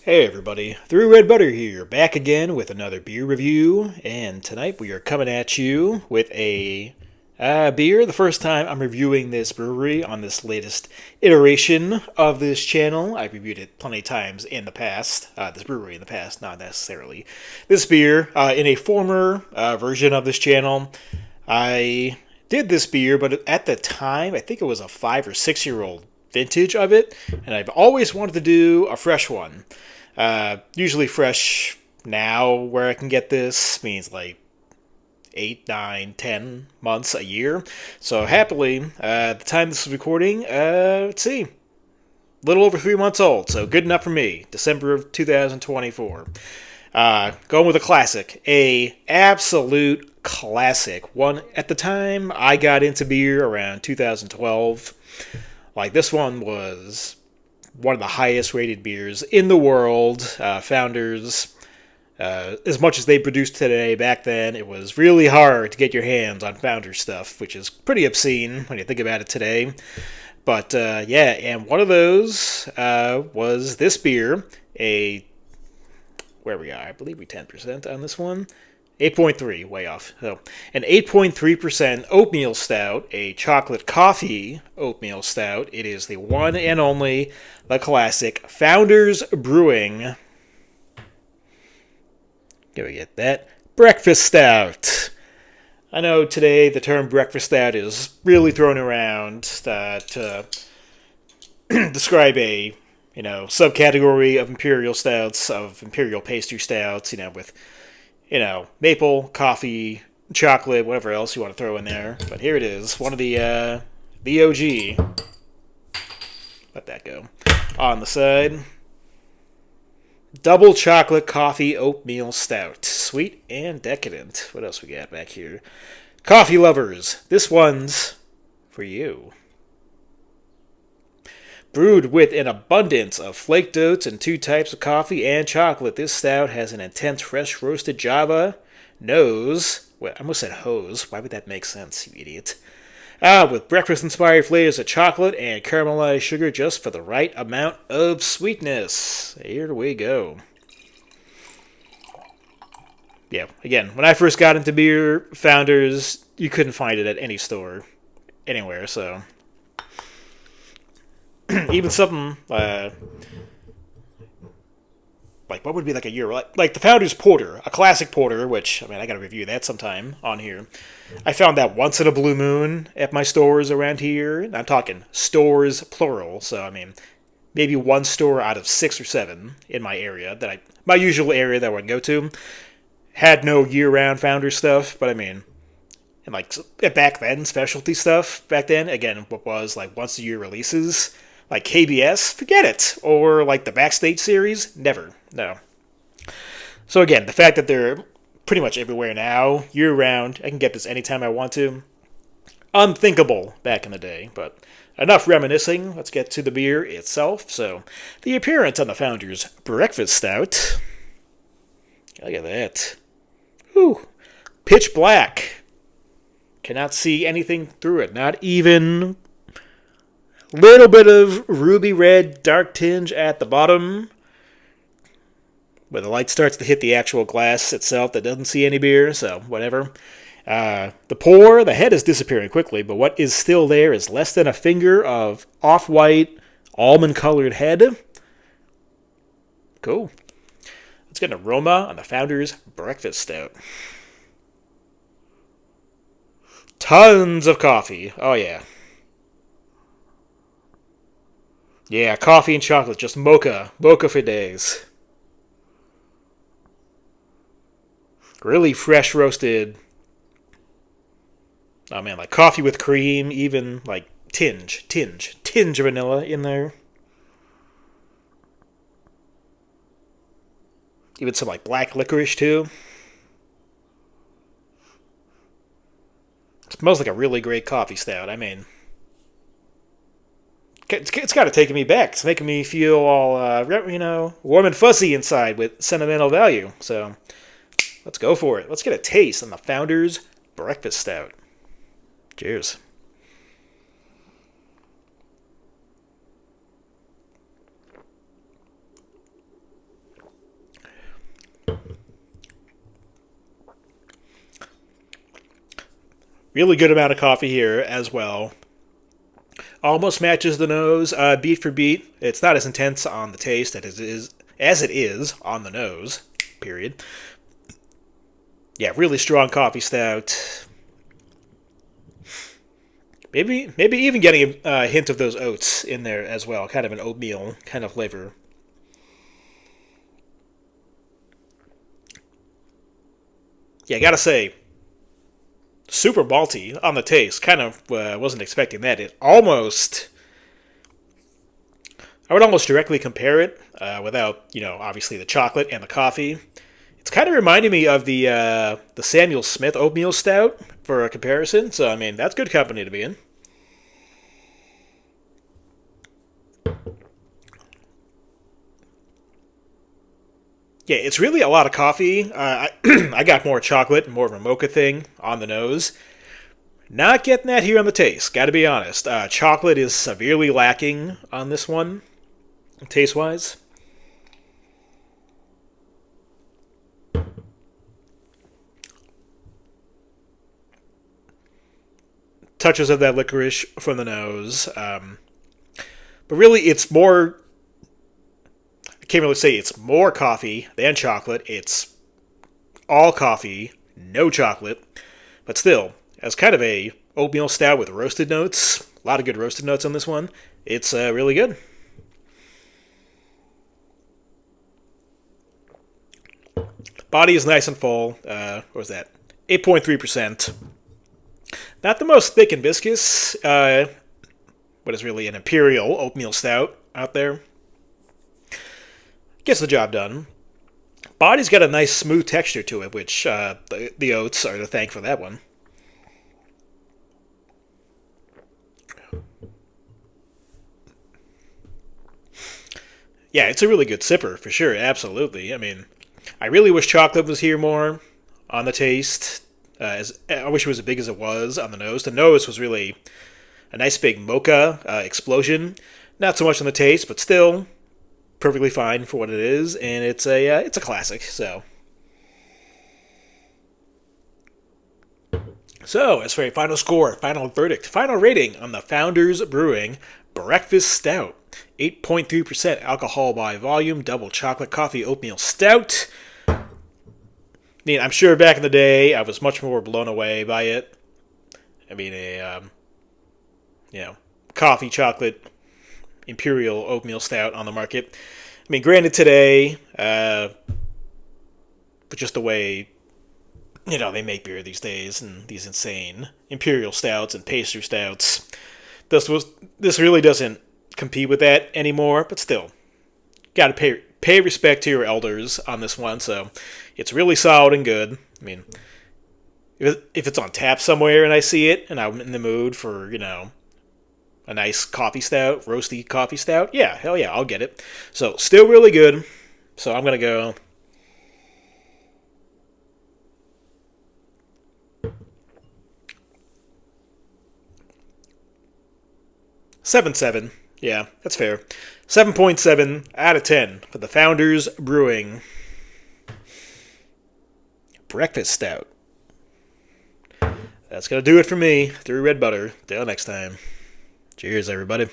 Hey everybody, ThrewRedButter here, back again with another beer review, and tonight we are coming at you with a beer. The first time I'm reviewing this brewery on this latest iteration of this channel. I've reviewed it plenty of times in the past, this brewery in the past, not necessarily this beer. In a former version of this channel, I did this beer, but at the time, I think it was a 5 or 6 year old vintage of it, and I've always wanted to do a fresh one. Usually fresh now where I can get this means like 8, 9, 10 months a year. So happily, at the time this is recording, let's see, a little over 3 months old. So good enough for me. December of 2024. Going with a classic, a absolute classic. One at the time I got into beer around 2012. Like this one was one of the highest rated beers in the world. Founders, as much as they produced today, back then it was really hard to get your hands on Founders stuff, which is pretty obscene when you think about it today. But yeah, and one of those was this beer, where we are, I believe we 10% on this one. 8.3, way off. So, an 8.3% oatmeal stout, a chocolate coffee oatmeal stout. It is the one and only, the classic Founders Brewing. Can we get that? Breakfast stout. I know today the term breakfast stout is really thrown around to describe a subcategory of imperial stouts, of imperial pastry stouts, with maple, coffee, chocolate, whatever else you want to throw in there. But here it is, one of the OG. Let that go. On the side, double chocolate coffee oatmeal stout. Sweet and decadent. What else we got back here? Coffee lovers, this one's for you. Brewed with an abundance of flaked oats and 2 types of coffee and chocolate, this stout has an intense fresh roasted Java nose. Well, I almost said hose. Why would that make sense, you idiot? With breakfast-inspired flavors of chocolate and caramelized sugar just for the right amount of sweetness. Here we go. Yeah, again, when I first got into beer, Founders, you couldn't find it at any store, anywhere, so even something like what would be like a year, like the Founders Porter, a classic porter, which I gotta review that sometime on here. I found that once in a blue moon at my stores around here. I'm talking stores plural, so maybe one store out of 6 or 7 in my area my usual area that I would go to had no year-round Founders stuff, but and like back then, specialty stuff back then, again, what was like once a year releases, like KBS, forget it. Or like the Backstage series, never. No. So again, the fact that they're pretty much everywhere now, year-round, I can get this anytime I want to. Unthinkable back in the day, but enough reminiscing. Let's get to the beer itself. So, the appearance on the Founders Breakfast Stout. Look at that. Ooh, pitch black. Cannot see anything through it. Not even little bit of ruby red dark tinge at the bottom, where the light starts to hit the actual glass itself that doesn't see any beer, so whatever. The pour, the head is disappearing quickly, but what is still there is less than a finger of off-white, almond-colored head. Cool. Let's get an aroma on the Founders Breakfast Stout. Tons of coffee. Oh, yeah. Yeah, coffee and chocolate, just mocha. Mocha for days. Really fresh roasted. Oh man, like coffee with cream, even like tinge of vanilla in there. Even some like black licorice too. It smells like a really great coffee stout. It's kind of taking me back. It's making me feel all, warm and fuzzy inside with sentimental value. So, let's go for it. Let's get a taste on the Founders Breakfast Stout. Cheers. Really good amount of coffee here as well. Almost matches the nose, beat for beat. It's not as intense on the taste as it is on the nose, period. Yeah, really strong coffee stout. Maybe even getting a hint of those oats in there as well. Kind of an oatmeal kind of flavor. Yeah, gotta say, super malty on the taste. Kind of wasn't expecting that. I would almost directly compare it without, obviously the chocolate and the coffee. It's kind of reminding me of the Samuel Smith oatmeal stout for a comparison. So I mean, that's good company to be in. Yeah, it's really a lot of coffee. I got more chocolate and more of a mocha thing on the nose. Not getting that here on the taste, gotta be honest. Chocolate is severely lacking on this one, taste wise. Touches of that licorice from the nose. But really, it's more. I can't really say it's more coffee than chocolate. It's all coffee, no chocolate. But still, as kind of a oatmeal stout with roasted notes, a lot of good roasted notes on this one. It's really good. Body is nice and full. What was that? 8.3%. Not the most thick and viscous. What is really an imperial oatmeal stout out there. Gets the job done. Body's got a nice smooth texture to it, which the oats are to thank for that one. Yeah, it's a really good sipper for sure. Absolutely. I mean, I really wish chocolate was here more on the taste. As I wish it was as big as it was on the nose. The nose was really a nice big mocha explosion. Not so much on the taste, but still perfectly fine for what it is, and it's a classic. So as for a final score, final verdict, final rating on the Founders Brewing Breakfast Stout, 8.3% alcohol by volume, double chocolate coffee oatmeal stout. I mean, I'm sure back in the day I was much more blown away by it. I mean, coffee chocolate imperial oatmeal stout on the market. I mean, granted today, but just the way they make beer these days and these insane imperial stouts and pastry stouts, this really doesn't compete with that anymore. But still, got to pay respect to your elders on this one. So it's really solid and good. I mean, if it's on tap somewhere and I see it and I'm in the mood for a nice coffee stout, roasty coffee stout, yeah, hell yeah, I'll get it. So still really good. So I'm gonna go 7.7. Yeah, that's fair. 7.7 out of 10 for the Founders Brewing Breakfast Stout. That's going to do it for me. Through Red Butter. Till next time. Cheers, everybody.